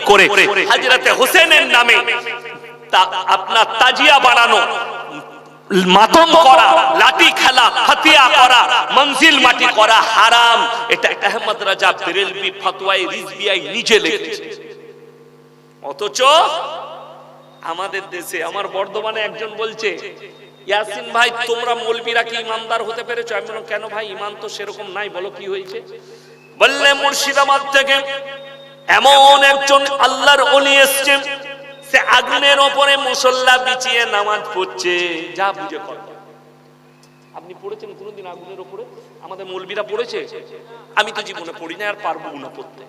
করে হযরতে হোসেনের নামে আপনার তাজিয়া বানানো, মাতম করা, লাঠি খেলা, হাতিয়া করা, মঞ্জিল মাটি করা হারাম। এটা আহমদ রাজা বেরেলভি ফতোয়ায়ে রিজভিয়ায় নিজে লিখেছে। অথচ আমাদের দেশে, আমার বর্ধমানে একজন বলছে, ইয়াসিন ভাই তোমরা মৌলবীরা কি ইমানদার হতে পেরেছো? আমি বললাম কেন ভাই, ইমান তো সেরকম নাই, বলো কি হয়েছে? বললে মুর্শিদাবাদ থেকে এমন একজন আল্লাহর ওলি এসেছে, সে আগুনের উপরে মুসল্লা বিছিয়ে নামাজ পড়ছে। যা বুঝে কর। আপনি পড়েছেন কোনদিন আগুনের উপরে? আমাদের মৌলবীরা পড়েছে? আমি তো জীবনে পড়ি না, আর পারবো না পড়তে।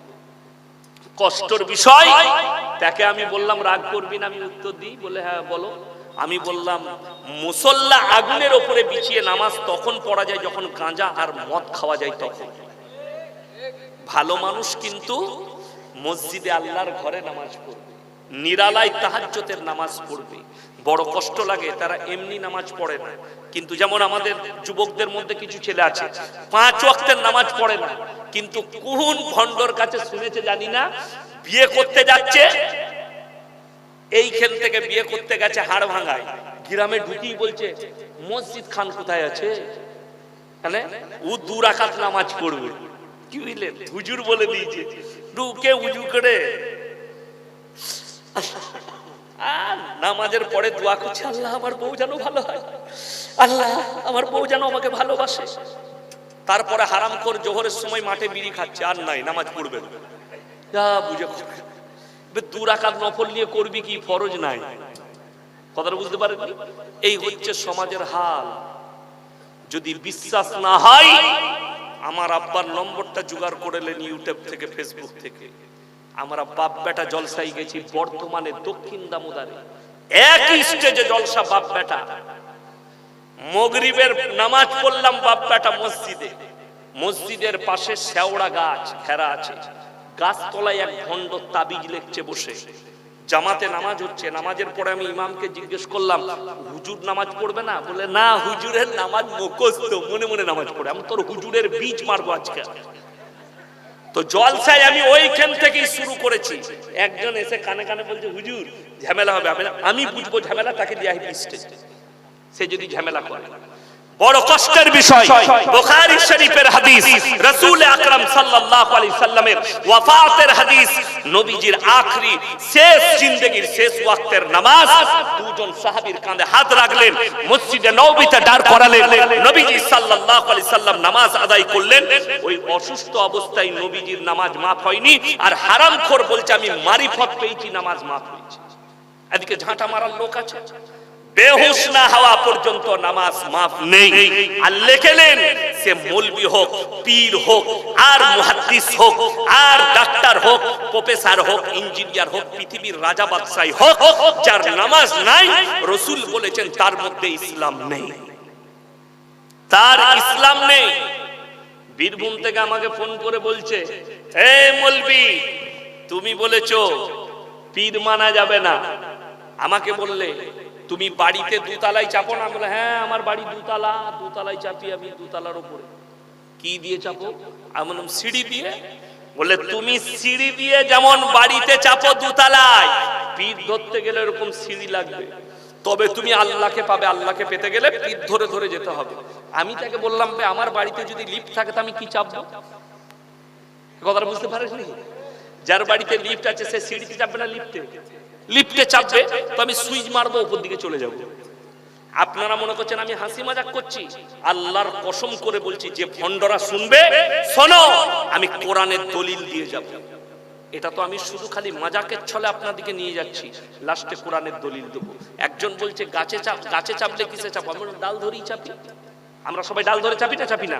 কষ্টের বিষয়। তাকে আমি বললাম রাগ করবি না, আমি উত্তর দিই। বলে হ্যাঁ বলো। আমি বললাম মুসল্লা আগুনের উপরে বিছিয়ে নামাজ তখন পড়া যায় যখন গাঁজা আর মদ খাওয়া যায় তখন। ভালো মানুষ কিন্তু মসজিদে আল্লাহর ঘরে নামাজ পড়বে, নিরালায় তাহাজ্জুদের নামাজ পড়বে। বড় কষ্ট লাগে, তারা এমনি নামাজ পড়ে না। কিন্তু যেমন আমাদের যুবকদের মধ্যে কিছু ছেলে আছে 5 ওয়াক্তের নামাজ পড়ে না, কিন্তু কোন ভণ্ডর কাছে শুনেছে জানি না, বিয়ে করতে যাচ্ছে, এইখান থেকে বিয়ে করতে গেছে হাড় ভাঙায়, গ্রামে ঢুকি বলছে মসজিদ খান কোথায় আছে, মানে ও 2 রাকাত নামাজ পড়বে। কি বুঝলেন, হুজুর বলে দিয়েছে, ঢুকে উজু করে আর নামাজের পরে দোয়া করছে, আল্লাহ আমার বউ যেন ভালো হয়, আল্লাহ আমার বউ যেন আমাকে ভালোবাসে। তারপরে হারামখোর জোহরের সময় মাঠে বিড়ি খাচ্ছে, আর নাই নামাজ পড়বে না। যা বুঝে 2 রাকাত নফল নিয়ে করবি কি, ফরজ নাই। কথাটা বুঝতে পারেননি? এই হচ্ছে সমাজের হাল। যদি বিশ্বাস না হয়, আমার আব্বার নম্বরটা জোগাড় করে নেন ইউটিউব থেকে, ফেসবুক থেকে। আমরা বাপ বেটা জলসাই গেছি বর্ধমানে দক্ষিণ দামোদরে, একই স্টেজে জলসা বাপ বেটা। মাগরিবের নামাজ পড়লাম বাপ বেটা মসজিদে, মসজিদের পাশে শেওড়া গাছ ঘেরা আছে, গাছতলায় এক ভণ্ড তাবিজ লিখছে বসে। জামাতে নামাজ হচ্ছে, নামাজের পরে আমি ইমামকে জিজ্ঞেস করলাম হুজুর নামাজ পড়বে না? বলে না, হুজুরের নামাজ মুখস্থ, মনে মনে নামাজ পড়ে। আমি তোর হুজুরের বীজ মারবো আজকে। তো জলসায় আমি ওইখান থেকেই শুরু করেছি। একজন এসে কানে কানে বলছে হুজুর ঝামেলা হবে। আমি বুঝবো ঝামেলা, তাকে দিয়ে আসি স্টেজে। সে যদি ঝামেলা করে, বড় কষ্টের বিষয়। বুখারী শরীফের হাদিস, রাসূল আকরাম সাল্লাল্লাহু আলাইহি সাল্লামের ওয়াফাতের হাদিস, নবীজির আখরি শেষ জিন্দেগীর শেষ ওয়াক্তের নামাজ। 2 জন সাহাবীর কাঁধে হাত রাখলেন, মসজিদে নববীতে দাঁড় করালেন। নবীজি সাল্লাল্লাহু আলাইহি সাল্লাম নামাজ আদায় করলেন। ওই অসুস্থ অবস্থায় নবীজির নামাজ মাফ হয়নি, আর হারামখোর বলছে আমি মারিফত পেয়েছি, নামাজ মাফ হয়েছে। এদিকে ঝাঁটা মারার লোক আছে, বেহুশ না হওয়া পর্যন্ত নামাজ মাফ নেই। আর লেখেলেন সে মৌলবি হোক, পীর হোক, আর মুহাদ্দিস হোক, আর ডাক্তার হোক, প্রফেসর হোক, ইঞ্জিনিয়ার হোক, পৃথিবীর রাজা বাদশাহ হোক, যার নামাজ নাই, রাসূল বলেছেন তার মধ্যে ইসলাম নেই, তার ইসলাম নেই। বীরভূম থেকে আমাকে ফোন করে বলছে, এ মৌলবি তুমি বলেছো পীর মানা যাবে না। আমাকে বললে তুমি বাড়িতে 2 তলায় চাপো না? বলে হ্যাঁ আমার বাড়ি 2 তলা, 2 তলায় চাপি আমি, 2 তলার উপরে। কি দিয়ে চাপো? আমি বললাম সিঁড়ি দিয়ে। বলে তুমি সিঁড়ি দিয়ে যেমন বাড়িতে চাপো 2 তলায়, পীর ধরতে গেলে এরকম সিঁড়ি লাগবে, তবে তুমি আল্লাহকে পাবে। আল্লাহকে পেতে গেলে পীর ধরে ধরে যেতে হবে। আমি তাকে বললাম আমার বাড়িতে যদি লিফট থাকে তো আমি কি চাপবো? কথাটা বুঝতে পারিসনি? যার বাড়িতে লিফট আছে সে সিঁড়িতে চাপবে না লিফটে? লিফটে চাপবে তো আমি সুইচ মারবো, উপর দিকে চলে যাব। আপনারা মনে করছেন আমি হাসি মজাক করছি? আল্লাহর কসম করে বলছি, যে ভণ্ডরা শুনবে শোনো, আমি কোরআনের দলিল দিয়ে যাব। এটা তো আমি শুধু খালি মজাকের ছলে আপনাদেরকে নিয়ে যাচ্ছি, লাস্টে কোরআনের দলিল দেবো। একজন বলছে গাছে চাপলে কিসে চাপো? আমি ডাল ধরেই চাপি। আমরা সবাই ডাল ধরে চাপি না? চাপি না।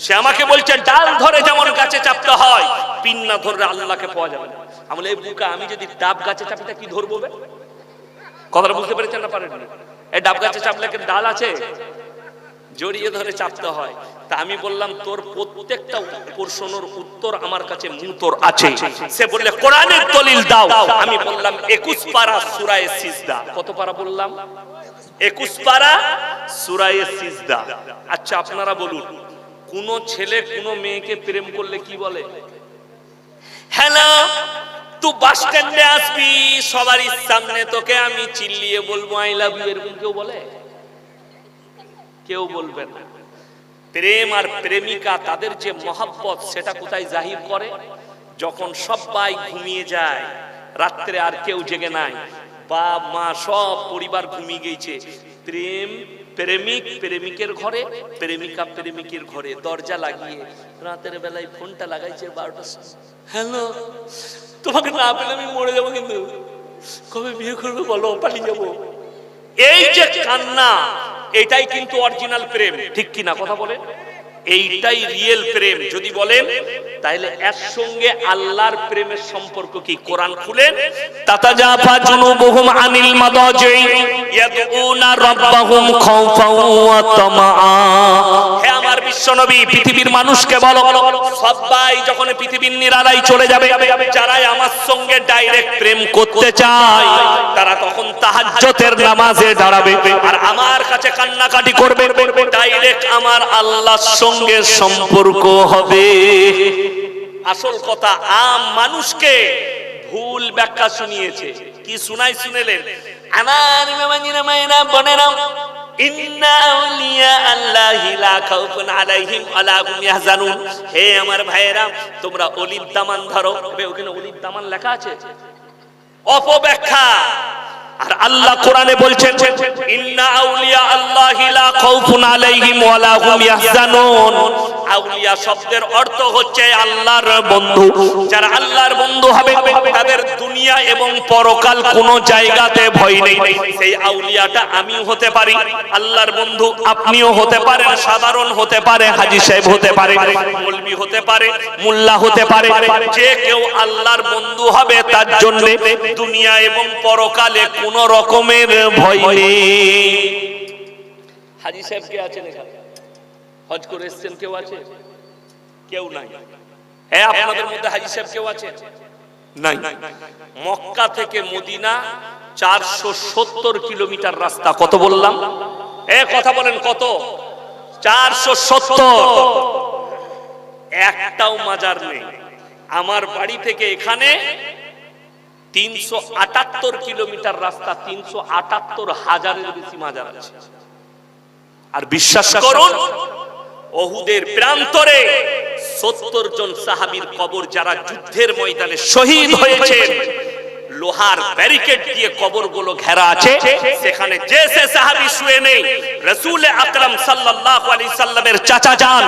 সে আমাকে বলছে ডাল ধরে যেমন গাছে চাপতে হয়, পিন না ধরলে আল্লাহকে পাওয়া যাবে না। আমি বলি এই বুকা, আমি যদি ডাব গাছে চাপি তা কি ধরবো? কথাটা বুঝতে পেরেছেন না পারেননি? এই ডাব গাছে চাপলে কি ডাল আছে? জড়িয়ে ধরে চাপতে হয়। তা আমি বললাম তোর প্রত্যেকটা প্রশ্নের উত্তর আমার কাছে মুতর আছে। সে বললে কোরআনের দলিল দাও। আমি বললাম 21 পারা সূরা সিজদা। কত পারা বললাম? 21 পারা সূরা সিজদা। আচ্ছা আপনারা বলুন, কোন ছেলে কোন মেয়েকে প্রেম করলে কি বলে? হ্যালো তুই বাস স্ট্যান্ডে আসবি, সবার সামনে তোকে আমি চিল্লিয়ে বলবো আই লাভ ইউ, এরকম কেউ বলে? কেউ বলবে না। প্রেম আর প্রেমিকা তাদের যে মহব্বত সেটা কোথায় জাহির করে? যখন সবাই ঘুমিয়ে যায়, রাত্রে আর কেউ জেগে নাই, বাপ মা সব পরিবার ঘুমিয়ে গেছে, প্রেমিক প্রেমিকের ঘরে, প্রেমিকা প্রেমিকের ঘরে দরজা লাগিয়ে রাতের বেলায় ফোনটা লাগাইছে 12টার সময়। হ্যালো, তোমাকে না পেলে আমি মরে যাবো, কিন্তু কবে বিয়ে করবে বলো, পালিয়ে যাবো। এই যে কান্না, এটাই কিন্তু অরিজিনাল প্রেম, ঠিক কি না কথা বলে? এইটাই রিয়েল প্রেম। যদি বলেন তাহলে এর সঙ্গে আল্লাহর প্রেমের সম্পর্ক কি? কোরআন খুলেন, তাতাজাফা জুনুবুহুম আনিল মাদাজি ইয়াদউনা রাব্বাহুম খাওফান ওয়া তামআ। হে আমার বিশ্বনবী, পৃথিবীর মানুষকে বলো, সবাই যখন পৃথিবীর নিরালায় চলে যাবে, যারা আমার সঙ্গে ডাইরেক্ট প্রেম করতে চায় তারা তখন তাহাজ্জুদের নামাজে দাঁড়াবে আর আমার কাছে কান্নাকাটি করবে, ডাইরেক্ট আমার আল্লাহর সঙ্গে সম্পর্ক হবে। আসল কথা আম মানুষকে ভুল ব্যাখ্যা শুনিয়েছে। কি শুনেলেন? আমার মামাজিরা মায়েরা বোনেরা, ইন্না আউলিয়া আল্লাহি লা খাউফুন আলাইহিম ওয়ালা হুম ইয়াহজানুন। হে আমার ভাইয়েরা, তোমরা অলির দামান ধরো। ওখানে অলির দামান লেখা আছে, অপব্যাখ্যা। আর আল্লাহ কোরআনে বলছেন, ইন্না আউলিয়া আল্লাহি লা খাউফুন আলাইহিম ওয়ালা হুম ইয়াহজানুন। আউলিয়া শব্দের অর্থ হচ্ছে আল্লাহর বন্ধু। যারা আল্লাহর বন্ধু হবে তাদের দুনিয়া এবং পরকাল কোনো জায়গাতে ভয় নেই। সেই আউলিয়াটা আমিও হতে পারি, আল্লাহর বন্ধু আপনিও হতে পারেন, সাধারণ হতে পারে, হাজী সাহেব হতে পারে, মৌলভী হতে পারে, মোল্লা হতে পারে। যে কেউ আল্লাহর বন্ধু হবে তার জন্য দুনিয়া এবং পরকালে কোনো রকমের ভয় নেই। হাজী সাহেব কে আছেন এখানে? হজ করে এসেছেন কেউ আছে? কেউ নাই। হ্যাঁ, আপনাদের মধ্যে হাজী সাহেব কেউ আছে? নাই। মক্কা থেকে মদিনা 470 কিলোমিটার রাস্তা। কত বললাম? কথা বলেন কত? 470। একটাও মাজার নেই। আমার বাড়ি থেকে এখানে 378 কিলোমিটার রাস্তা, 378,000-এর বেশি মাজার আছে। আর বিশ্বাস করুন, ওহুদের প্রান্তরে 70 জন সাহাবীর কবর, যারা যুদ্ধের ময়দানে শহীদ হয়েছেন, লোহার ব্যারিকেড দিয়ে কবরগুলো ঘেরা আছে। সেখানে যে সাহাবী শুয়ে নেই, রাসূল আকরাম সাল্লাল্লাহু আলাইহি সাল্লামের চাচা জান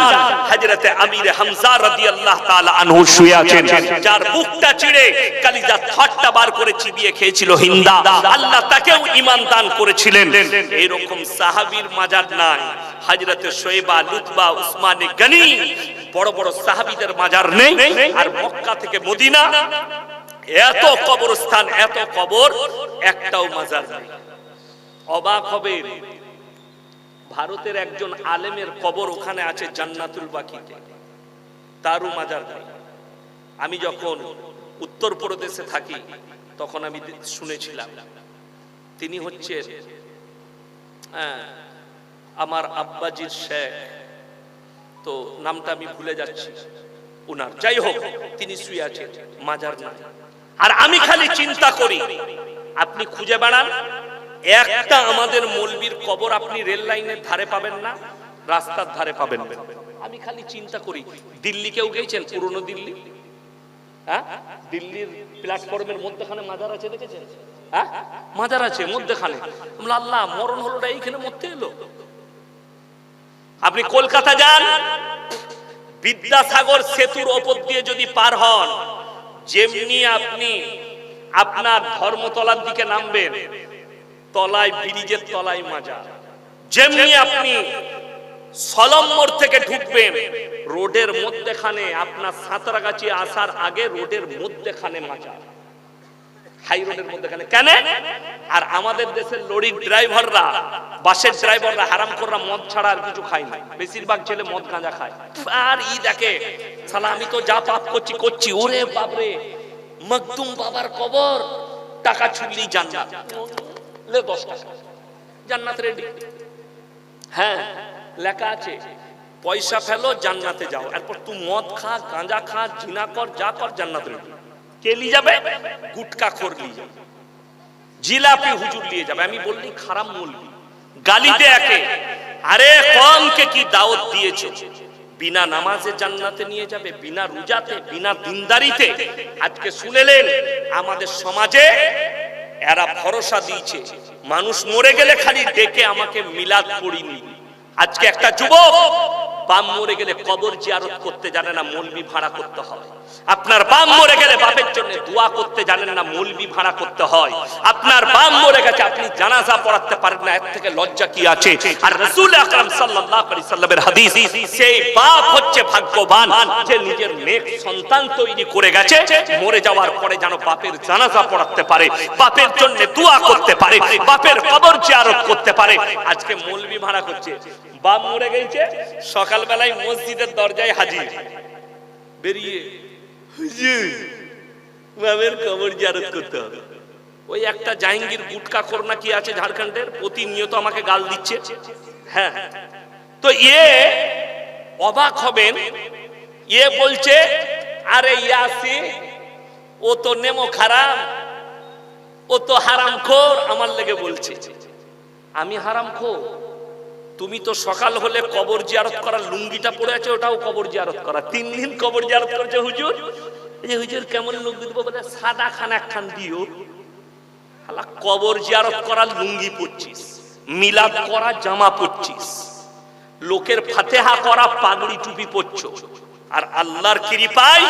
হযরতে আমির হামজা রাদিয়াল্লাহু তাআলা আনহু শুয়ে আছেন, যার বুকটা চিড়ে কলিজা থাট্টা বার করে চিবিয়ে খেয়েছিল হিন্দা। আল্লাহ তাকেও ঈমান দান করেছিলেন। এরকম সাহাবীর মাজার নাই। হযরতে শোয়েবা, লুতবা, উসমান গনি, বড় বড় সাহাবীদের মাজার নেই। আর মক্কা থেকে মদিনা এত কবরস্থান, এত কবর, একটাও মাজার নেই। অবাক হবে, ভারতের একজন আলেমের কবর ওখানে আছে জান্নাতুল বাকিতে, তারও মাজার নেই। আমি যখন উত্তরপ্রদেশে থাকি তখন আমি শুনেছিলাম, তিনি হচ্ছে আমার আব্বাজির শেখ, তো নামটা আমি ভুলে যাচ্ছি উনার, যাই হোক, তিনি শুয়ে আছেন, মাজার নাই। আর আমি খালি চিন্তা করি, আপনি খুঁজে বেড়ান, একটা আমাদের মৌলবীর কবর আপনি রেল লাইনের ধারে পাবেন না, রাস্তার ধারে পাবেন। আমি খালি চিন্তা করি, দিল্লি কেউ গেছেন? পুরনো দিল্লি, হ্যাঁ, দিল্লির প্ল্যাটফর্মের মধ্যখানে মাজার আছে, দেখেছেন? হ্যাঁ, মাজার আছে মধ্যখানে। আল্লাহ, মরণ হলোটা এইখানে মরতে এলো। আপনি কলকাতা যান, বিদ্যাসাগর সেতুর ওপর দিয়ে যদি পার হন, যেমনি আপনি আপনার ধর্মতলার দিকে নামবেন, তলায়, ব্রিজের তলায় মাজার। যেমনি আপনি সলম্বর থেকে ঢুকবেন, রোডের মধ্যখানে, আপনার সাঁতরাগাছি আসার আগে রোডের মধ্যখানে মাজার, হাই রোডের মধ্যখানে। কেন? আর আমাদের দেশের লরির ড্রাইভাররা, বাসের ড্রাইভাররা, হারামখোররা মদ ছাড়া আর কিছু খায় না। বেশিরভাগ ছেলে মদ গাঁজা খায়। আর দেখে, শালা আমি তো যা পাপ করছি, ওরে বাপরে, মকদুম বাবার কবর, টাকা ছুঁড়লেই জান্নাত, লে 10 টাকা, জান্নাত রেডি। হ্যাঁ, লেখা আছে, পয়সা ফেলো জান্নাতে যাও। এরপর তুই মদ খা, গাঁজা খা, জিনা কর, যা কর, জান্নাত রেডি। কে নিয়ে যাবে? গুটকা খোর নিয়ে যাবে, জিলাপি হুজুর নিয়ে যাবে। আমি বললি খারাপ মৌলবি, গালি দে একে। আরে কমকে কি দাওয়াত দিয়েছো? বিনা নামাজে জান্নাতে নিয়ে যাবে, বিনা রোজাতে, বিনা দিনদারিতে। আজকে শুনেলেন আমাদের সমাজে এরা ভরসা দিয়েছে, মানুষ মরে গেলে খালি ডেকে আমাকে মিলাদ পড়িনি। আজকে একটা যুবক বাপ মরে গেলে কবর জিয়ারত করতে জানে না, মৌলবি ভাড়া করতে হয়। আপনার বাপ মরে গেলে বাপের জন্য দোয়া করতে জানেন না, মৌলবি ভাড়া করতে হয়। আপনার বাপ মরে গেছে, আপনি জানাজা পড়াতে পারেন না, এর থেকে লজ্জা কি আছে? আর রাসূল আকরাম সাল্লাল্লাহু আলাইহি সাল্লামের হাদিস, সেই বাপ হচ্ছে ভাগ্যবান যে নিজের নেক সন্তান তৈরি করে গেছে, মরে যাওয়ার পরে যেন বাপের জানাজা পড়াতে পারে, বাপের জন্য দোয়া করতে পারে, বাপের কবর জিয়ারত করতে পারে। আজকে মৌলবি ভাড়া করছে, বাপ মরে গেছে, সকালবেলায় মসজিদের দরজায় হাজির, বেরিয়ে হুজুর বাপের কবর জিয়ারত করতে হবে। ওই একটা জাহাঙ্গীর গুটকা খোর না কি আছে ঝাড়খণ্ডের, প্রতিনিয়ত আমাকে গাল দিচ্ছে। হ্যাঁ, তো অবাক হবেন, বলছে আরে ইয়াসি ও তো নেমো খারাপ, ও তো হারামখোর, আমার লেগে বলছে আমি হারামখোর। তুমি তো সকাল হলে কবর জিয়ারত করার লুঙ্গিটা পরে আছে, ওটাও কবর জিয়ারত করা, 3 দিন কবর জিয়ারত করেছে হুজুর। এই হুজুর কেমন লুঙ্গি দিব বলে, সাদা খান একখান দিও। শালা কবর জিয়ারত করার লুঙ্গি পরছিস, মিলাদ করা জামা পরছিস, লোকের ফাতেহা করা পাগড়ি টুপি পরছো। আর আল্লাহর কৃপায়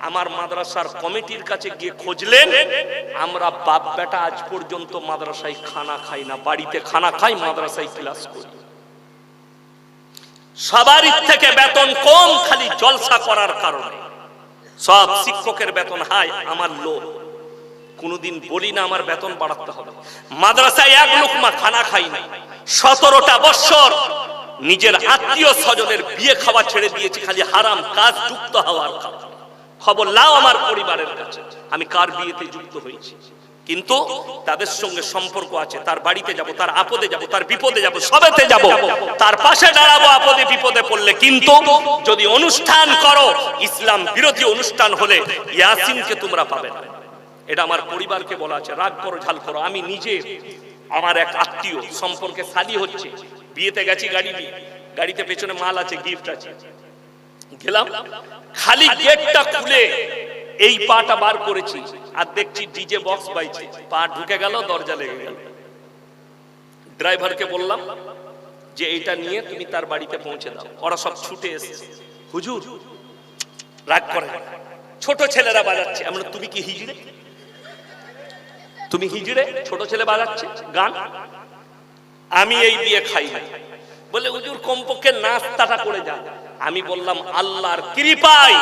আমার মাদ্রাসার কমিটির কাছে গিয়ে খুঁজলেন, আমরা বাপ বেটা আজ পর্যন্ত মাদ্রাসায় খানা খাই না, বাড়িতে খানা খাই, মাদ্রাসায় ক্লাস করি। সবারই থেকে বেতন কম, খালি জলসা করার কারণে। সব শিক্ষকের বেতন হাই, আমার লো। কোনদিন বলি না আমার বেতন বাড়াতে হবে। মাদ্রাসায় এক লোকমা খানা খাই না, 17টা বছর নিজের আত্মীয় স্বজনের বিয়ে খাওয়া ছেড়ে দিয়েছি, খালি হারাম কাজ যুক্ত হওয়ার কারণে। খবর লাও আমার পরিবারের কাছে আমি কার বিয়েতে যুক্ত হয়েছি, কিন্তু তাদের সঙ্গে সম্পর্ক আছে। তার বাড়িতে যাব, তার আপদে যাব, তার বিপদে যাব, সবেতে যাব, তার পাশে দাঁড়াবো আপদে বিপদে পড়লে। কিন্তু যদি অনুষ্ঠান করো, ইসলাম বিরোধী অনুষ্ঠান হলে ইয়াসিনকে তোমরা পাবে না। এটা আমার পরিবারকে বলা আছে, রাগ করো ঝাল করো। আমি নিজে, আমার এক আত্মীয় সম্পর্কে শাদী হচ্ছে, বিয়েতে গেছি গাড়ি নিয়ে, গাড়িতে পেছনে মাল আছে, গিফট আছে, গেলাম, খালি গেটটা খুলে এই পাটা বার করেছি আর দেখছি ডিজে বক্স বাইছে, পা ঢুকে গেল, দরজা লেগে গেল। ড্রাইভারকে বললাম যে এইটা নিয়ে তুমি তার বাড়িতে পৌঁছে দাও। ওরা সব ছুটে এসেছে। হুজুর রাগ করে, ছোট ছেলেরা বাজাচ্ছে। আমরা তুমি কি হিজড়ে? তুমি হিজড়ে? ছোট ছেলে বাজাচ্ছে গান, আমি এই দিয়ে খাই না। বলে হুজুর কমপক্ষে নাস্তাটা করে যান। আমি বললাম আল্লাহর কৃপায়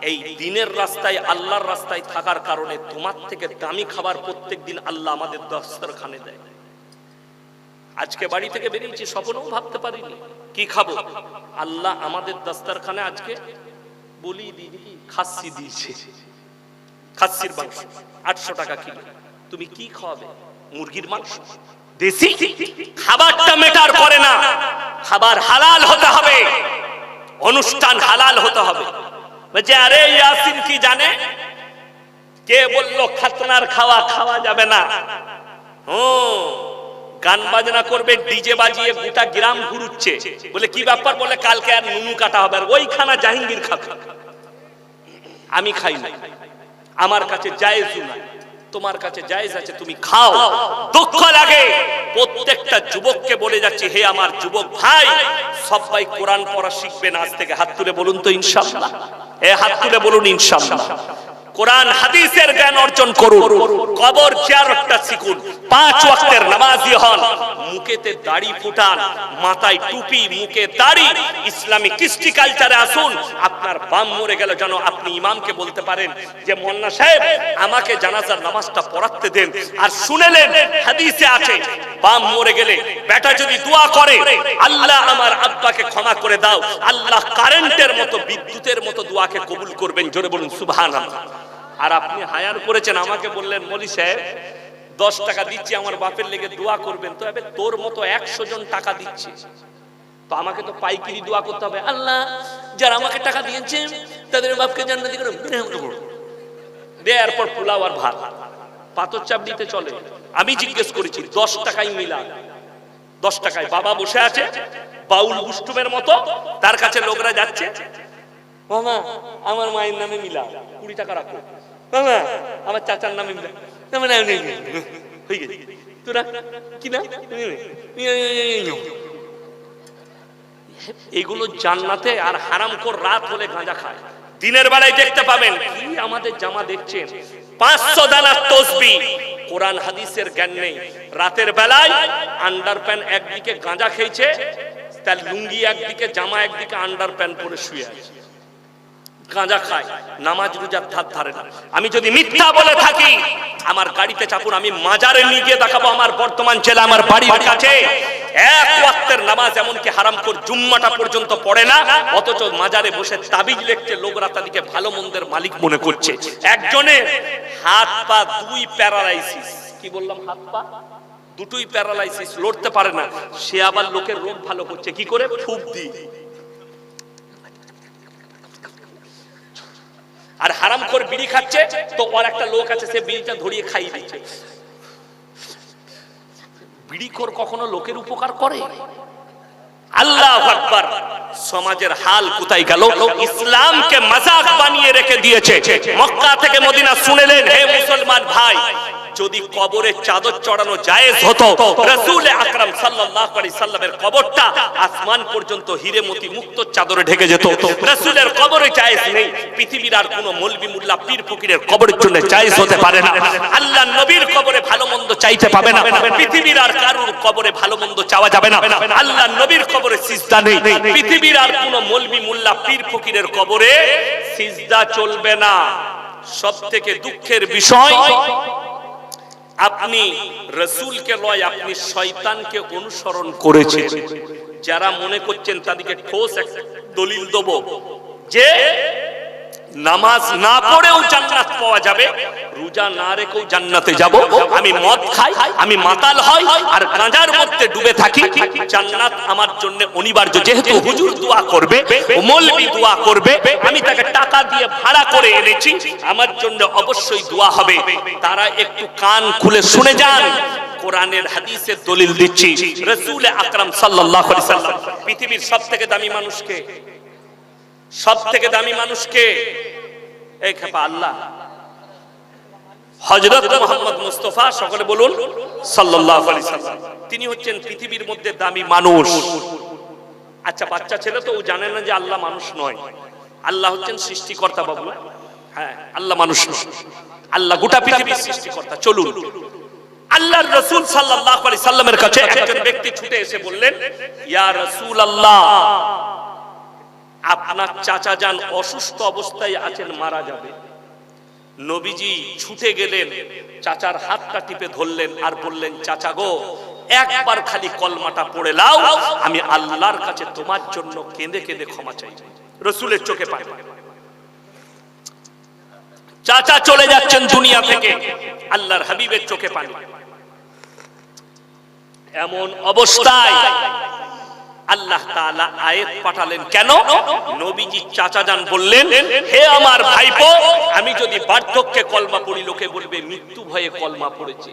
এই দিনের রাস্তায়, আল্লাহর রাস্তায় থাকার কারণে তোমার থেকে দামি খাবার প্রত্যেকদিন আল্লাহ আমাদের দস্তরখানে দেয়। আজকে বাড়ি থেকে বেরিয়েছি, স্বপ্নেও ভাবতে পারিনি কি খাবো। আল্লাহ আমাদের দস্তরখানে আজকে বলি দিদি খাসি দিয়েছে, খাসির মাংস 800 টাকা কিলো। তুমি কি খাওয়াবে? মুরগির মাংস, দেশি। খাবারটা মেটার করে না, খাবার হালাল হতে হবে, অনুষ্ঠান হালাল হতে হবে। বলছে আরে ইয়াসিন কি জানে, কে বললো খাতনার খাওয়া খাওয়া যাবে না? গান বাজনা করবে, ডিজে বাজিয়ে গোটা গ্রাম ঘুরুচ্ছে। বলে কি ব্যাপার? বলে কালকে আর নুনু কাটা হবে, আর ওই খানা জাহাঙ্গীর খাবে। আমি খাই না, আমার কাছে জায়েজ না, তোমার কাছে জায়েজ আছে, তুমি খাও। দুঃখ লাগে। প্রত্যেকটা যুবককে বলে যাচ্ছি, হে আমার যুবক ভাই, সবাই কোরআন পড়া শিখবেন আজ থেকে। হাত তুলে বলুন তো ইনশাআল্লাহ। হাত তুলে বলুন ইনশাআল্লাহ। কোরআন হাদিসের জ্ঞান অর্জন করুন, কবর জিয়ারতটা শিখুন, 5 ওয়াক্তের নামাজি হন, মুখেতে দাড়ি ফুটান, মাথায় টুপি, মুখে দাড়ি, ইসলামী কৃষ্টি কালচারে আসুন। আপনার বাম মরে গেল যেন আপনি ইমামকে বলতে পারেন যে মোল্লা সাহেব আমাকে জানাজার নামাজটা পড়াতে দেন। আর শুনেলেন হাদিসে আছে, বাম মরে গেলে বেটা যদি দোয়া করে, আল্লাহ আমার আব্বাকে ক্ষমা করে দাও, আল্লাহ কারেন্টের মতো, বিদ্যুতের মতো দোয়াকে কবুল করবেন। জোরে বলুন সুবহানাল্লাহ। আর আপনি হায়ার করেছেন, আমাকে বললেন মৌলী সাহেব 10 টাকা দিচ্ছি আমার বাপের লেগে দোয়া করবেন। তো এবার তোর মতো 100 জন টাকা দিচ্ছে, তো আমাকে তো পাইকারি দোয়া করতে হবে। আল্লাহ যারা আমাকে টাকা দিয়েছেন তাদের বাপকে জান্নাতি করো। দে, এরপর পোলাও আর ভাত। পাথর চাপ দিতে চলে। আমি জিজ্ঞেস করেছি 10 টাকায় মিলা, 10 টাকায়। বাবা বসে আছে বাউল গুষ্টুমের মতো, তার কাছে লোকরা যাচ্ছে, মামা আমার মায়ের নামে মিলা 20 টাকা রাখো, মামা আমার চাচার নামে মিলা, হয়ে গেছে তোরা কি না। এগুলো জান্নাতে। আর হারামখোর রাত হলে গাঁজা খায়, দিনের বেলায় দেখতে পাবেন। কি আমাদের জামা দেখছেন, 500 দানার তসবিহ, কোরআন হাদিসের জ্ঞান নেই। রাতের বেলায় আন্ডারপ্যান্ট একদিকে গাঁজা খেয়েছে, তার লুঙ্গি একদিকে, জামা একদিকে, আন্ডারপ্যান্ট পরে শুয়ে আছে, গাঁজা খায়, নামাজ রোজার ধার ধারে না। আমি যদি মিথ্যা বলে থাকি আমার গাড়িতে চাপুন, আমি মাজারে নিয়ে গিয়ে দেখাবো আমার বর্তমান জেলা আমার বাড়ির কাছে এক ওয়াক্তের নামাজ এমনকি হারামখোর জুম্মাটা পর্যন্ত পড়ে না, অথচ মাজারে বসে তাবিজ লিখছে, লোকরা তাদেরকে ভালো মন্দের মালিক মনে করছে। একজনের হাত পা 2 প্যারালাইসিস, কি বললাম, হাত পা দুটোই প্যারালাইসিস, লড়তে পারে না। সে আবার লোকের রোগ ভালো করছে কি করে, ফুঁক দিয়ে। আর হারামখোর বিড়ি খাচ্ছে, তো ওর একটা লোক আছে সে বিড়িটা ধরিয়ে খাইয়ে দিচ্ছে। বিড়িখোর কখনো লোকের উপকার করে? আল্লাহু আকবার। সমাজের হাল কোথায় গেল? ইসলামকে মাযাক বানিয়ে রেখে দিয়েছে। মক্কা থেকে মদিনা শুনেলেন, হে মুসলমান ভাই, যদি কবরে চাদর চড়ানো জায়েজ হতো, রাসূল আকরাম সাল্লাল্লাহু আলাইহি সাল্লামের কবরটা আসমান পর্যন্ত হিরে মতি মুক্ত চাদরে ঢেকে যেত। রাসূলের কবরে জায়েজ নেই, পৃথিবীর আর কোনো মৌলবি মুল্লা পীর ফকিরের কবরের জন্য জায়েজ হতে পারে না। আল্লাহর নবীর কবরে ভালো মন্দ চাইতে পাবে না, পৃথিবীর আর কারোর কবরে ভালো মন্দ চাওয়া যাবে না। আল্লাহর নবীর কবরে সিজদা নেই, পৃথিবীর আর কোনো মৌলবি মুল্লা পীর ফকিরের কবরে সিজদা চলবে না। সবথেকে দুঃখের বিষয়, আপনি রাসূলকে নয়, আপনি শয়তানকে অনুসরণ করেছেন। যারা মনে করছেন তাদেরকে ঠোস একটা দলিল দেব যে নামাজ না পড়েও জান্নাত পাওয়া যাবে, রোজা না রেখেও জান্নাতে যাব, আমি মদ খাই, আমি মাতাল হই আর গাঁজার মধ্যে ডুবে থাকি, জান্নাত আমার জন্য অনিবার্য। যেহেতু হুজুর দোয়া করবে, মৌলবি দোয়া করবে, আমি তাকে টাকা দিয়ে ভাড়া করে এনেছি, আমার জন্য অবশ্যই দোয়া হবে। তারা একটু কান খুলে শুনে যান, কোরআনের হাদিসের দলিল দিচ্ছি। রাসূল আকরাম সাল্লাল্লাহু আলাইহি সাল্লাম পৃথিবীর সবথেকে দামি মানুষকে, সবথেকে দামি মানুষকে, এই খেপা আল্লাহ, হযরত মুহাম্মদ মুস্তাফা, সকলে বলুন সাল্লাল্লাহু আলাইহি সাল্লাম। তিনি হচ্ছেন পৃথিবীর মধ্যে দামি মানুষ। আচ্ছা, বাচ্চা ছেলে তো ও জানে না যে আল্লাহ মানুষ নয়, আল্লাহ হচ্ছেন সৃষ্টিকর্তা। বাবু, হ্যাঁ, আল্লাহ মানুষ নয়, আল্লাহ গোটা পৃথিবীর সৃষ্টিকর্তা। চলুন, আল্লাহর রাসূল সাল্লাল্লাহু আলাইহি সাল্লামের কাছে একজন ব্যক্তি ছুটে এসে বললেন, ইয়া রাসূলুল্লাহ, আপনার চাচা যান অসুস্থ অবস্থায় আছেন, মারা যাবে। নবীজি ছুটে গেলেন, চাচার হাতটা টিপে ধরলেন আর বললেন, চাচা গো, একবার খালি কলমাটা পড়ে লাও, আমি আল্লাহর কাছে তোমার জন্য কেঁদে কেঁদে ক্ষমা চাই। রাসূলের চোখে পানি। চাচা চলে যাচ্ছেন দুনিয়া থেকে, আল্লাহর হাবিবের চোখে পানি। এমন অবস্থায় আল্লাহ তাআলা আয়াত পাঠালেন। কেন? নবীজি চাচা যান বললেন, হে আমার ভাইপো, আমি যদি বার্ধক্যে কলমা পড়ি, লোকে বলবে মৃত্যু ভয়ে কলমা পড়েছে।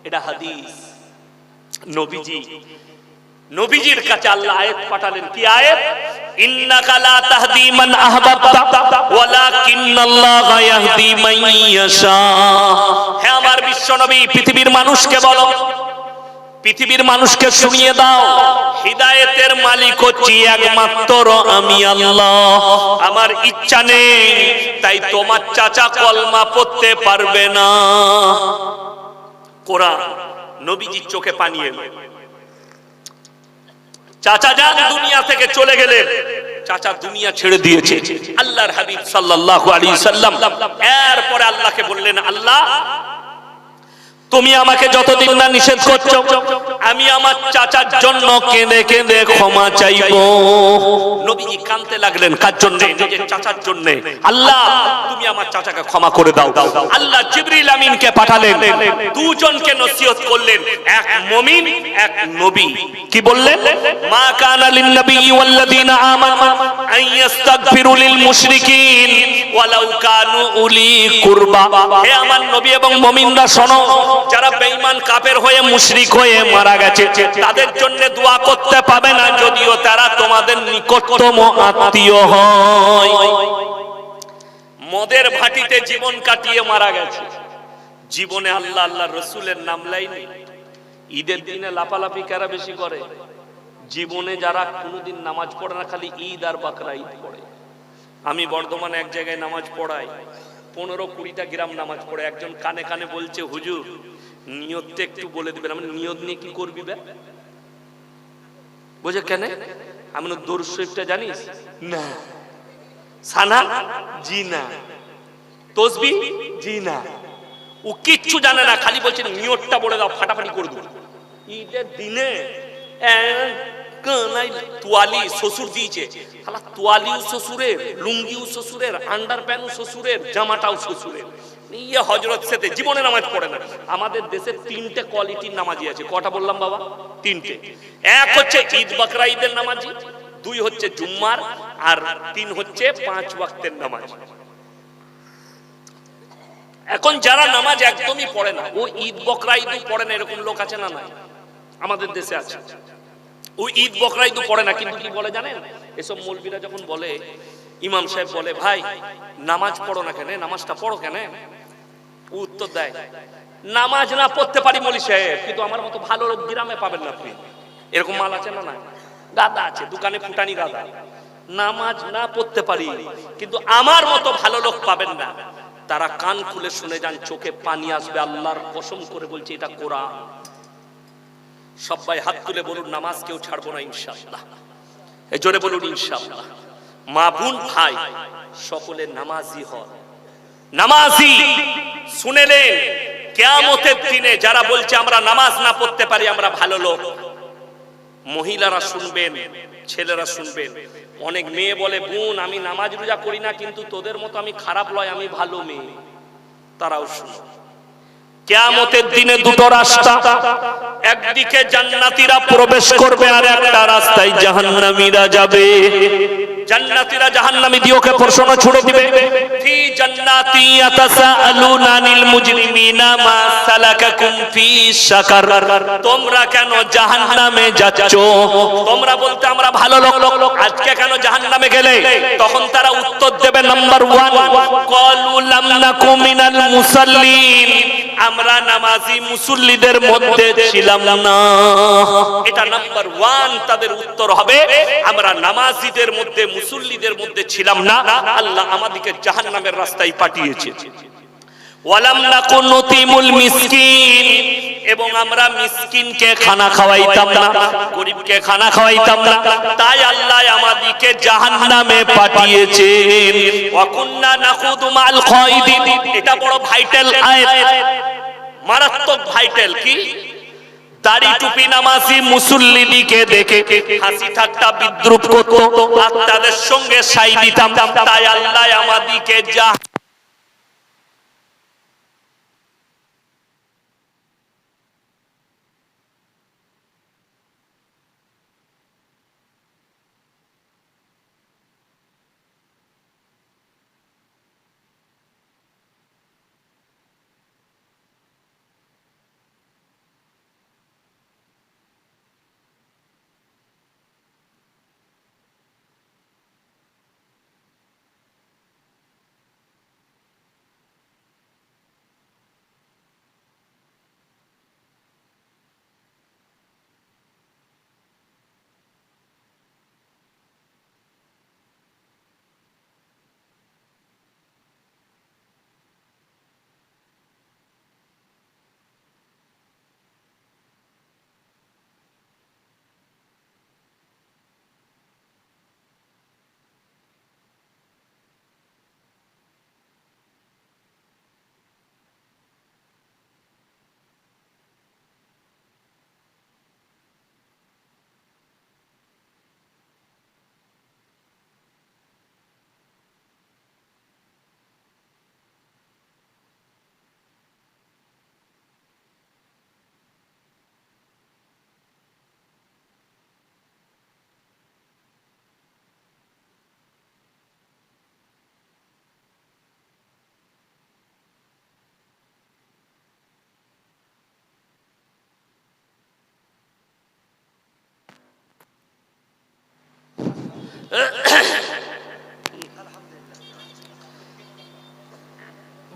এটা হাদিস। নবীজির কাছে আল্লাহ আয়াত পাঠালেন। কি আয়াত? ইন্নাকা লা তাহদি মান আহবাবতা ওয়ালাকিন্নাল্লাহা ইয়াহদি মান ইয়াশা। হে আমার বিশ্ব নবী, পৃথিবীর মানুষকে বলো, পৃথিবীর মানুষকে শুনিয়ে দাও, হিদায়াতের মালিক হচ্ছি একমাত্র আমি আল্লাহ। আমার ইচ্ছা নেই, তাই তোমার চাচা কলমা পড়তে পারবে না। কোরআন। নবীজির চোখে পানি এলো। চাচা যান দুনিয়া থেকে চলে গেলেন, চাচা দুনিয়া ছেড়ে দিয়েছে। আল্লাহর হাবিব সাল্লাল্লাহু আলাইহি সাল্লাম এরপরে আল্লাহকে বললেন, আল্লাহ তুমি আমাকে যতদিন না নিষেধ করছো আমি আমার চাচার জন্য কেঁদে কেঁদে ক্ষমা চাইবো। নবীজি কাঁদতে লাগলেন, কার জন্য? নিজের চাচার জন্য। আল্লাহ তুমি আমার চাচাকে ক্ষমা করে দাও। আল্লাহ জিবরিল আমিনকে পাঠালেন, দুজনকে নসিহত করলেন, এক মুমিন এক নবী। কি বললেন? মা কানা লিন নবী ওয়াল্লাযিনা আমানু আন ইস্তাগফিরু লিল মুশরিকিন ওয়ালাউ কানু উলি কুরবা। হে আমার নবী এবং মুমিনরা শোনো, যারা বেঈমান কাফের হয়ে মুশরিক হয়ে মারা গেছে তাদের জন্য দোয়া করতে পাবে না যদিও তারা তোমাদের নিকটতম আত্মীয় হয়। মদের ভাটিতে জীবন কাটিয়ে মারা গেছে, জীবনে আল্লাহ আল্লাহ রসুলের নাম লাইনি। ঈদের দিনে লাফালাফি কারা বেশি করে? জীবনে যারা কোনোদিন নামাজ পড়ে না, খালি ঈদ আর বাকরা ঈদ পড়ে। আমি বর্ধমানে এক জায়গায় নামাজ পড়াই, 15-20টা গ্রাম নামাজ পড়ে। একজন কানে কানে বলছে, হুজুর নিয়তটা একটু বলে দিবেন। আমি নিয়ত নিয়ে কি করবি বে? বুঝে কেন? আমি দরুদ শরীফটা জানিস না? সানা জি না, তসবিহ জি না, ও কিচ্ছু জানে না, খালি বলছে নিয়তটা বলে দাও, ফাটাফাটি করে দেবো। ঈদের দিনে তোয়ালি শ্বশুর দিয়েছে, তোয়ালিও শ্বশুরের, লুঙ্গিও শ্বশুরের, আন্ডার প্যান্টও শ্বশুরের, জামাটাও শ্বশুরের। ইয়ে হজরত সেতে জীবনে নামাজ পড়ে না। আমাদের দেশে 3টে কোয়ালিটির নামাজি আছে। কটা বললাম বাবা? 3টে। এক হচ্ছে ঈদ বাকরা ঈদের নামাজি, 2 হচ্ছে জুম্মার, আর 3 হচ্ছে 5 ওয়াক্তের নামাজ। এখন যারা নামাজ একদমই পড়ে না, ও ঈদ বকরা ঈদ পড়ে না, এরকম লোক আছে না? নাই, আমাদের দেশে আছে। ও ঈদ বকরা ঈদ পড়ে না, কিন্তু কি বলে জানেন? এসব মৌলবীরা যখন বলে, ইমাম সাহেব বলে, ভাই নামাজ পড়ো না কেন, নামাজটা পড়ো কেন? ও উত্তর দেয়, নামাজ না পড়তে পারি মৌলী সাহেব, কিন্তু আমার মতো ভালো লোক গ্রামে পাবেন না আপনি। এরকম মাল আছে না? না, গাদা আছে দোকানে, ফুটানি গাদা। নামাজ না পড়তে পারি, কিন্তু আমার মতো ভালো লোক পাবেন না। তারা কান খুলে শুনে যান, চোখে পানি আসবে, আল্লাহর কসম করে বলছে এটা কোরআন। সবাই হাত তুলে বলুন, নামাজ কেউ ছাড়বো না ইনশাআল্লাহ। এই জোরে বলুন ইনশাআল্লাহ। মা বোন ভাই সকলে নামাজি হন, নামাজি। শুনেলেন, কিয়ামতের দিনে যারা বলছে আমরা নামাজ না পড়তে পারি আমরা ভালো লোক, মহিলারা শুনবেন, ছেলেরা শুনবেন। অনেক মেয়ে বলে, বোন আমি নামাজ রোজা করি না, কিন্তু তোদের মতো আমি খারাপ নয়, আমি ভালো মেয়ে। তারাও শুনো, কিয়ামতের দিনে দুটো রাস্তা, একদিকে জান্নাতীরা প্রবেশ করবে আর একটা রাস্তায় জাহান্নামীরা যাবে। জান্নাতীরা জাহান্নামী দিওকে প্রশ্ন ছুড়ে দিবে, ফি জান্নাতি ইয়াতাসাআলুনা আনিল মুজরিমিনা মা সালাকাকুম ফি সাকার। তোমরা কেন জাহান্নামে যাচ্ছ? তোমরা বলতে আমরা ভালো লোক, আজকে কেন জাহান্নামে গেলে? তখন তারা উত্তর দেবে, নাম্বার 1, ক্বালু লাম নাকু মিনাল মুসাল্লিন, আমরা নামাজি মুসল্লিদের মধ্যে ছিলাম না। এটা নাম্বার 1 তাদের উত্তর হবে, আমরা নামাজিদের মধ্যে মুসল্লিদের মধ্যে ছিলাম না, আল্লাহ আমাদেরকে জাহান্নামের রাস্তায় পাঠিয়েছে। ওয়ালাম নাকু নুতিমুল মিসকিন, এবং আমরা মিসকিনকে খানা খাওয়াইতাম না, গরিবকে খানা খাওয়াইতাম না, তাই আল্লাহ আমাদেরকে জাহান্নামে পাঠিয়েছেন। ওয়া কুননা নাখুদু মাল খায়দিন, এটা বড় ভাইটাল আয়াত, মারাত্মক ভাইটাল। কি? দাড়ি টুপি নামাজি মুসল্লিদিকে দেখে হাসি ঠাট্টা বিদ্রুপ করত আর তাদের সঙ্গে সাই দিতাম, তাই আল্লাহ আমাদেরকে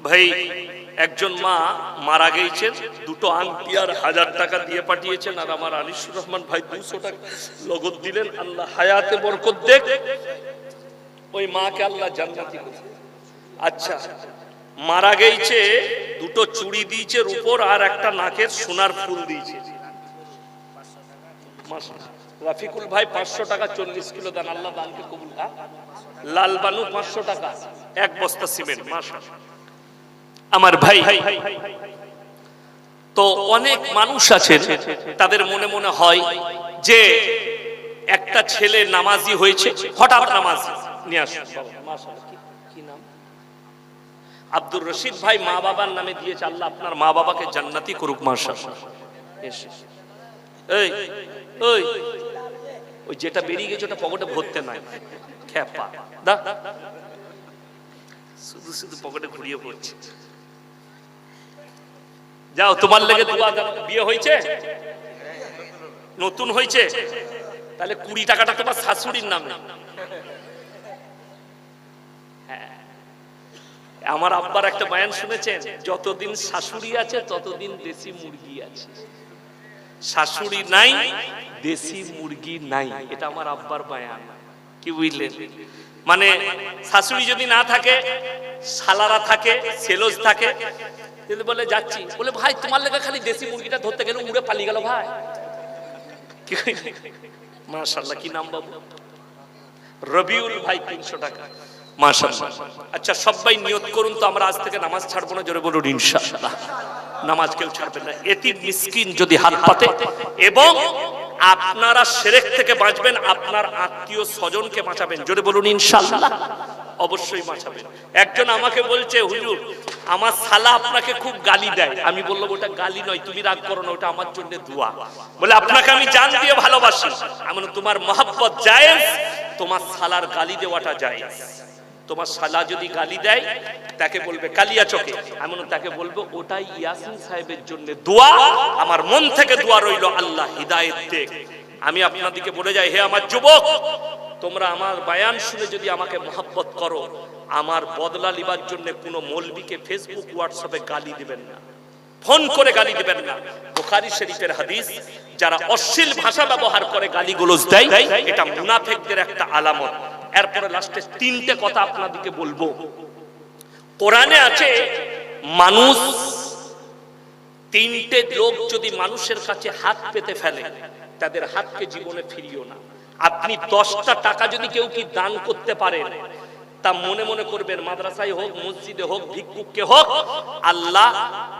ভাই একজন মা মারা গেছেন, দুটো আংটি আর 1000 টাকা দিয়ে পাঠিয়েছেন, আর আমার আনিসুর রহমান ভাই 200 টাকা নগদ দিলেন। আল্লাহ হায়াতে বরকত দেখ, ওই মাকে আল্লাহ জান্নাতি করে। আচ্ছা, মারা গেছে, দুটো চুড়ি দিয়েছে রূপোর, আর একটা নাকের সোনার ফুল দিয়েছে। রাফিকুল ভাই 500 টাকা 40 কিলো দান, আল্লাহ দানকে কবুল। লাল বানু 500 টাকা, এক বস্তা সিমেন্ট। মাশাআল্লাহ আমার ভাই। তো অনেক মানুষ আছেন, তাদের মনে মনে হয় যে একটা ছেলে নামাজি হয়েছে, হঠাৎ নামাজি নিয়ে আসে। কি নাম? আব্দুর রশিদ ভাই মা বাবার নামে দিয়েছে, আল্লাহ আপনার মা বাবাকে জান্নাতি করুক। মাশাআল্লাহ। এই ওই ওই যেটা বেরিয়ে গেছে ওটা পকেটে ভরতে নাই, খেপা দা, শুধু শুধু পকেটে ঘুরিয়ে পড়ছে। যাও, তোমার লেগে দোয়া। বিয়ে হয়েছে, নতুন হয়েছে, তাহলে 20 টাকাটা তোমার শাশুড়ির নামে। আমার আব্বার একটা বয়ান শুনেছেন, যতদিন শাশুড়ি আছে ততদিন দেশি মুরগি আছে, শাশুড়ি নাই দেশি মুরগি নাই। এটা আমার আব্বার বয়ান। কি বুঝলেন? মানে শাশুড়ি যদি না থাকে, শালারা থাকে, সেলজ থাকে, যদি বলে যাচ্ছি, বলে ভাই তোমার লেগে খালি দেশি মুরগিটা ধরতে গেলে উড়ে পালিয়ে গেল ভাই। মাশাআল্লাহ, কি নাম বাবু? রবিউল ভাই 300 টাকা। মাশাআল্লাহ। আচ্ছা, সবাই নিয়ত করুন তো, আমরা আজ থেকে নামাজ ছাড়বো না। জোরে বলুন ইনশাআল্লাহ। নামাজ কেউ ছাড়বেন না। এতিম মিসকিন যদি হাত পাতে, এবং আপনারা শিরক থেকে বাঁচবেন, আপনার আত্মীয় স্বজনকে বাঁচাবেন। জোরে বলুন ইনশাআল্লাহ। অবশ্যই বাঁচাবেন। একজন আমাকে বলছে, হুজুর আমার শালা আপনাকে খুব গালি দেয়। আমি বললাম ওটা গালি নয়, তুমি রাগ করো না, ওটা আমার জন্য দোয়া। বলে আপনাকে আমি জান দিয়ে ভালোবাসি। আমি বললাম তোমার মহব্বত জায়েজ, তোমার শালার গালি দেওয়াটা জায়েজ। তোমার শালা যদি গালি দেয়, তাকে বলবে কালিয়া চোখে, এমন তাকে বলবো ওটাই ইয়াসিন সাহেবের জন্য দোয়া। আমার মন থেকে দোয়া রইল, আল্লাহ হিদায়েত দে। আমি আপনাদেরকে বলে যাই, হে আমার যুবক, তোমরা আমার বয়ান শুনে যদি আমাকে মহব্বত করো, আমার বদলা লিবার জন্য কোনো মৌলবীকে ফেসবুক হোয়াটসঅ্যাপে গালি দিবেন না, ফোন করে গালি দিবেন না। বুখারী শরীফের হাদিস, যারা অশ্লীল ভাষা ব্যবহার করে গালিগালাজ দেয়, এটা মুনাফিকদের একটা আলামত। এরপরে লাস্টে 3টে কথা আপনাদেরকে বলবো। কোরআনে আছে, মানুষ 3টে লোক যদি মানুষের কাছে হাত পেতে ফেলে, তাদের হাতকে জীবনে ফিরিও না। আপনি 10টা টাকা যদি কেউ কি দান করতে পারেন, তা মনে মনে করবেন, মাদ্রাসায় হোক, মসজিদে হোক, ভিক্ষুককে হোক, আল্লাহ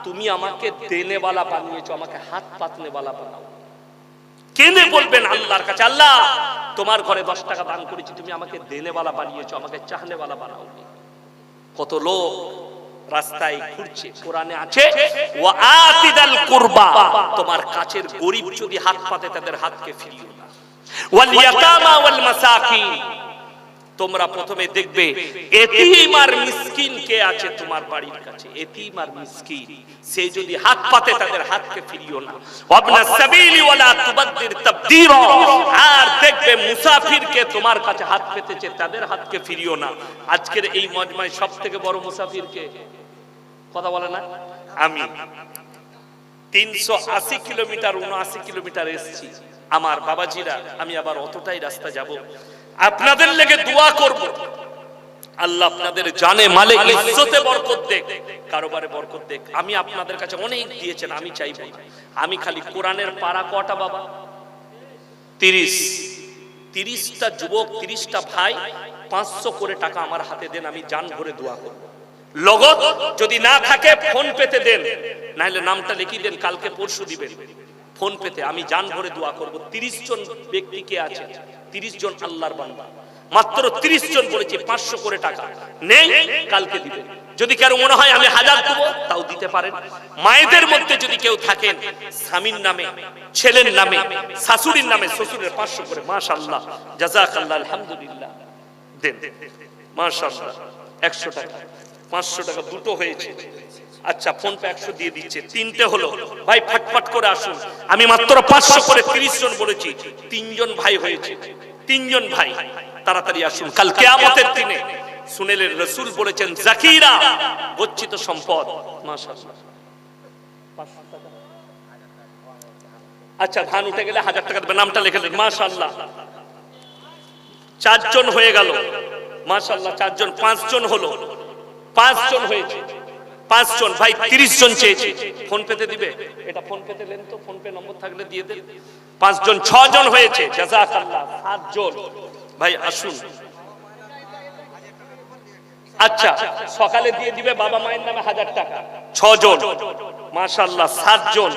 তুমি আমাকে দেনেওয়ালা বানিয়েছো, আমাকে হাত পাতনেওয়ালা বানাও। কেনে বলবেন আল্লাহর কাছে, আল্লাহ তোমার ঘরে 10 টাকা দান করেছি, তুমি আমাকে দেনেওয়ালা বানিয়েছো, আমাকে চাহনেওয়ালা বানাও। কত লোক রাস্তায় ঘুরছে, কোরআনে আছে ওয়া আতিদাল কুরবা, তোমার কাছের গরীব যদি হাত পাতে, তাদের হাতকে ফিরিও না। ওয়াল ইয়াতামা ওয়াল মাসাকিন, তোমরা প্রথমে দেখবে এতিম আর মিসকিন কে আছে তোমার বাড়ির কাছে, এতিম আর মিসকিন, সে যদি হাত পাতে তাদের হাতকে ফিরিও না। ওয়াবনা সাবিলি ওয়ালা তুবাদদির তাবদীরা, আর দেখবে মুসাফিরকে তোমার কাছে হাত পেতেছে, তাদের হাতকে ফিরিও না। আজকের এই মজমায় সবথেকে বড় মুসাফিরকে কথা বলে না, আমি 380 কিলোমিটার 79 কিলোমিটার এসেছি আমার বাবাজিরা, আমি আবার অতটাই রাস্তা যাব। আপনাদের লেগে দোয়া করব, আল্লাহ আপনাদের জানে মালে ইজ্জতে বরকত দেখ, কারোবারে বরকত দেখ। আমি আপনাদের কাছে অনেক দিয়েছেন, আমি চাইব, আমি খালি কোরআনের পারা কটা বাবা 30টা যুবক, 30টা ভাই 500 করে টাকা আমার হাতে দেন, আমি জান ভরে দোয়া করব। লগত যদি না থাকে ফোন পেতে দেন, নাহলে নামটা লিখে দেন, কালকে পরশু দিবেন। ফোন পেতে আমি জান ভরে দোয়া করব। 30 জন ব্যক্তি কে আছে, 30 জন আল্লাহর বান্দা, মাত্র 30 জন বলেছে 500 করে টাকা নেই, কালকে দিবেন। যদি কারো মনে হয় আমি 1000 দেব, তাও দিতে পারেন। মায়েদের মধ্যে যদি কেউ থাকেন, স্বামীর নামে, ছেলের নামে, শাশুড়ির নামে, শ্বশুরের 500 করে, মাশাআল্লাহ, জাযাকাল্লাহ, আলহামদুলিল্লাহ, দেন মাশাআল্লাহ। 100 টাকা, 500 টাকা, দুটো হয়েছে। আচ্ছা, ফোন পে 100 দিয়ে দিচ্ছে, 3টে হলো। ভাই ফটফট করে আসুন, আমি মাত্র 500 করে 30 জন বলেছি, 3 জন ভাই হয়েছে, 3 জন ভাই তাড়াতাড়ি আসুন, কাল কিয়ামতের দিনে শুনেলেন রাসূল বলেছেন জাকিরা গচ্ছিত সম্পদ। মাশাআল্লাহ। আচ্ছা, ধান উঠে গেলে 1000 টাকা দেবে, নামটা লিখে দেন। মাশাআল্লাহ, 4 জন হয়ে গেল। মাশাআল্লাহ, 4 জন, 5 জন হলো, 5 জন হয়েছে, 5 জন। ভাই 30 জন চেয়েছে, ফোন পেতে দিবে? এটা ফোন পেতে নেন তো, ফোন পে নম্বর থাকলে দিয়ে দেন। 5 জন, 6 জন হয়েছে, জাযাকাল্লাহ। 7 জন ভাই আসুন। আচ্ছা, সকালে দিয়ে দিবে বাবা মায়ের নামে 1000 টাকা, 6 জন। মাশাআল্লাহ, 7 জন,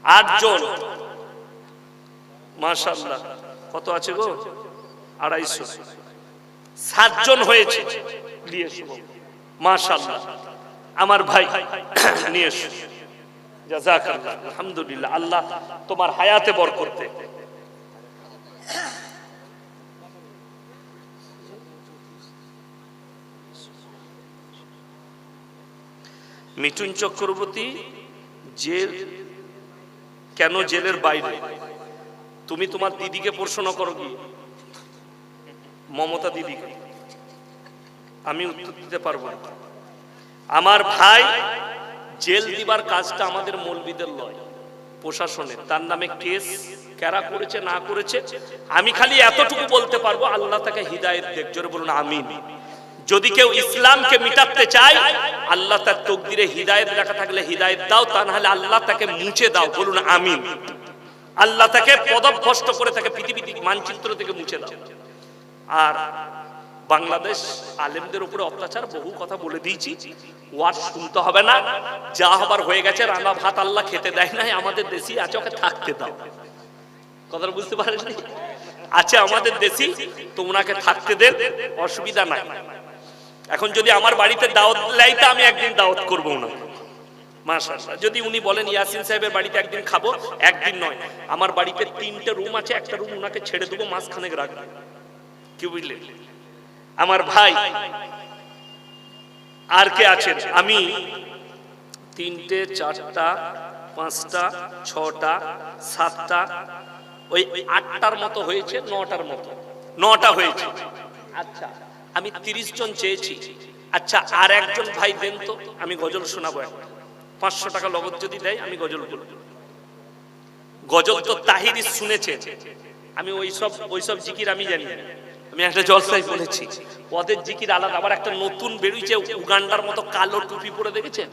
8 জন। মাশাআল্লাহ, কত আছে গো? 250। 7 জন হয়েছে, নিয়ে এসো। মাশাআল্লাহ, আমার ভাই নিয়ে এসো। জাযাকাল্লাহ, আলহামদুলিল্লাহ, আল্লাহ তোমার হায়াতে বরকত দেয়। মিঠুন চক্রবর্তী জেল কেন? জেলের বাইরে তুমি তোমার দিদিকে প্রশ্ন করো কি, মমতা দিদিকে, আমি উত্তর দিতে পারবো না। আমার ভাই জেল দিবার কাজটা আমাদের মৌলবীদের লয়, প্রশাসনের। তার নামে কেস কারা করেছে না করেছে আমি খালি এতটুকু বলতে পারবো, আল্লাহ তাকে হিদায়াত দেখ। জোরে বলুন আমিন। যদি কেউ ইসলামকে মিটাতে চায়, আল্লাহ তার তকদিরে হিদায়াত লেখা থাকলে হিদায়াত দাও, তা না হলে আল্লাহ তাকে মুছে দাও। বলুন আমিন। আল্লাহ তাকে পদভ্রষ্ট করে তাকে পৃথিবী মানচিত্র থেকে মুছে দাও। আর বাংলাদেশ আলেমদের উপরে অত্যাচার, বহু কথা বলে দিয়েছি, ওয়াজ শুনতে হবে না, যা হবার হয়ে গেছে। রান্না ভাত আল্লাহ খেতে দেয় নাই, আমাদের দেশি আছে, ওকে থাকতে দাও। কথাটা বুঝতে পারেননি? আছে আমাদের দেশি, তো ওনাকে থাকতে দেন, অসুবিধা নাই। এখন যদি আমার বাড়িতে দাওয়াত লাইতে, আমি একদিন দাওয়াত করবো না। মাশাআল্লাহ, যদি উনি বলেন ইয়াসিন সাহেবের বাড়িতে একদিন খাবো, একদিন নয়। আমার বাড়িতে 3টে রুম আছে, একটা রুম উনাকে ছেড়ে দেবো, মাঝখানে রাখবো। কি বুঝলেন আমার ভাই? আর কে আছেন? আমি 3টে, 4টা, 5টা, 6টা, 7টা, ওই 8টার মতো হয়েছে, 9টার মতো, 9টা হয়েছে। আচ্ছা, আমি 30 জন চেয়েছি। আচ্ছা, আর একজন ভাই দেন তো, আমি গজল শোনাবো। 500 টাকা নগদ যদি দেয়, আমি গজল বলবো। গজল তো তাহিরি শুনেছে, আমি ওইসব জিকির আমি জানি। আমি একটা জলসায় বলেছি, ওদের জিকির আলাদা। আবার একটা নতুন বেরিয়েছে, উগান্ডার মতো কালো টুপি পরে, দেখেছেন?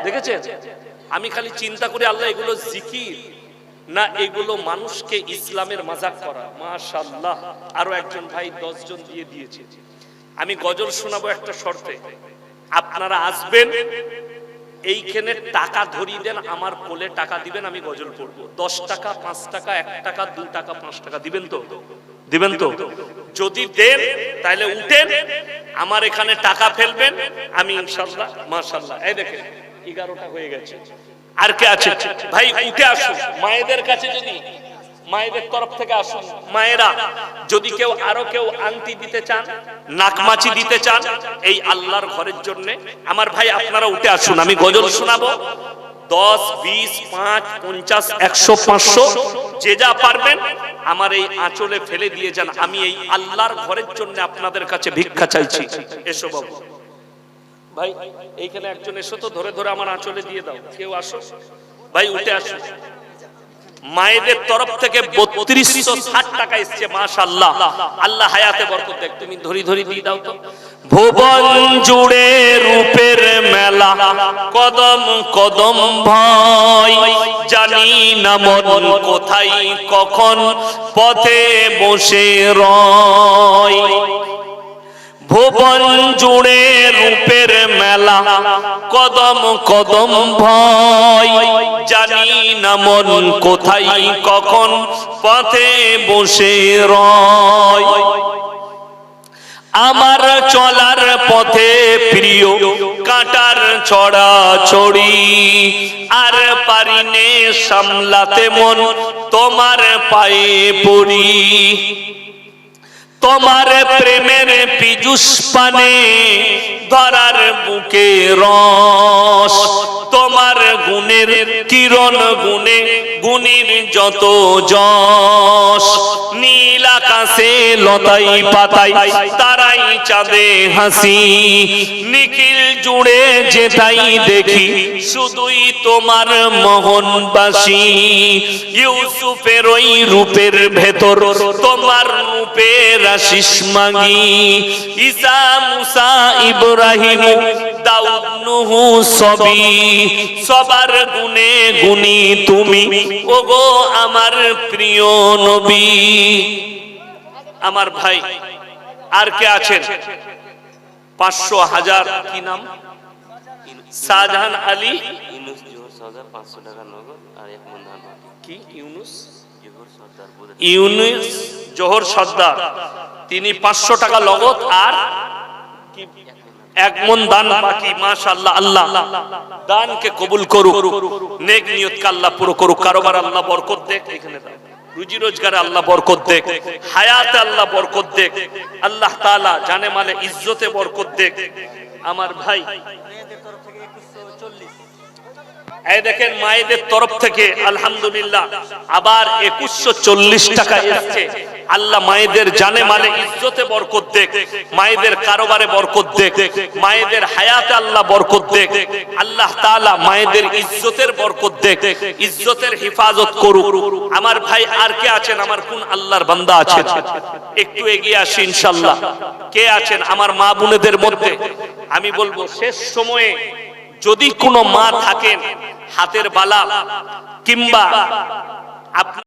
দেখেছেন? আমি খালি চিন্তা করি, আল্লাহ এগুলো জিকির না এগুলো মানুষকে ইসলামের মাজাক করা? মাশাআল্লাহ, আরো একজন ভাই 10 জন দিয়ে দিয়েছে। আমি গজল শোনাবো একটা শর্তে, আপনারা আসবেন, এইখানে টাকা ধরিয়ে দেন, আমার কোলে টাকা দিবেন, আমি গজল পড়বো। 10 টাকা, 5 টাকা, 1 টাকা, 2 টাকা, 5 টাকা দিবেন তো? দিবেন তো? যদি দেন তাহলে উঠেন, আমার এখানে টাকা ফেলবেন, আমি ইনশাআল্লাহ। মাশাআল্লাহ, এই দেখেন 11টা হয়ে গেছে। আর কে আছে ভাই? উঠে আসুন। মায়েদের কাছে, যদি মায়েদের তরফ থেকে আসুন, মায়েরা যদি কেউ আরো কেউ আংটি দিতে চান, নাকমাছি দিতে চান এই আল্লাহর ঘরের জন্য, আমার ভাই আপনারা উঠে আসুন। আমি গজল শোনাবো। 10, 20, 5, 50, 100, 500 যে যা পারবেন আমার এই আঁচলে ফেলে দিয়ে যান। আমি এই আল্লাহর ঘরের জন্য আপনাদের কাছে ভিক্ষা চাইছি। এসো বাবু, ভাই এইখানে একজন এসো তো, ধরে ধরে আমার আঁচলে দিয়ে দাও। কেউ আসো ভাই, উঠে আসো। মায়েদের তরফ থেকে 3260 টাকা এসছে। মাশাআল্লাহ, আল্লাহ হায়াতে বরকত দেখ। তুমি ধরি ধরি দিয়ে দাও তো। ভুবন জুড়ে রূপের মেলা, কদম কদম ভয়, জানি না মন কোথায় কখন পথে বসে রয়। ভুবন জুড়ে রূপের মেলা, কদম কদম ভয়, জানি না মন কোথায় কখন পথে বসে রয়। আমার চলার পথে প্রিয় কাঁটার ছড়াছড়ি, আর পারিনে সামলাতে মন তোমার পায়ে পড়ি। তোমার প্রেমের পীযুষ পানে ধরার বুকে রস, তোমার গুণের কিরণ গুণে গুণীর যত যশ, নীল আকাশে লতাই পাতাই তারাই চাঁদে হাসি, নিখিল জুড়ে যেটাই দেখি শুধুই তোমার মোহনবাসী। ইউসুফের ওই রূপের ভেতর তোমার রূপের আশিস মাগি, ঈসা মুসা ইব্রাহিম দাউদ নূহ সবই, সবার গুণে গুণী তুমি ওগো আমার প্রিয় নবী। আমার ভাই আর কে আছেন? 500 1000 কি নাম? শাহজাহান আলী ইউনুস জোহর সর্দার 500 টাকা নগদ আর 1 মণ ধান বাকি। কি ইউনুস জোহর সর্দার ইউনুস জোহর সর্দার, তিনি 500 টাকা নগদ আর 1 মণ দান বাকি। মাশাআল্লাহ, আল্লাহ দানকে কবুল করুক, নেক নিয়তকে আল্লাহ পুরো করুক, কারোবার আল্লাহ বরকত দেখ, এখানে দাও রুজি রোজগারে আল্লাহ বরকত দেখ, হায়াতে আল্লাহ বরকত দেখ, আল্লাহ তাআলা জানে মালে ইজ্জতে বরকত দেখ। আমার ভাই এই দেখেন মায়েদের তরফ থেকে আলহামদুলিল্লাহ আবার 2140 টাকা এসেছে। আল্লাহ মায়েদের জানে মালে ইজ্জতে বরকত দেখ, মায়েদের কারোবারে বরকত দেখ, মায়েদের হায়াতে আল্লাহ বরকত দেখ, আল্লাহ তাআলা মায়েদের ইজ্জতের বরকত দেখ, ইজ্জতের হেফাজত করুক। আমার ভাই আর কে আছেন? আমার কোন আল্লাহর বান্দা আছেন? একটু এগিয়ে আসি ইনশাআল্লাহ। কে আছেন আমার মা বোনেদের মধ্যে? আমি বলবো শেষ সময়ে যদি কোনো মা থাকেন হাতের বালা কিংবা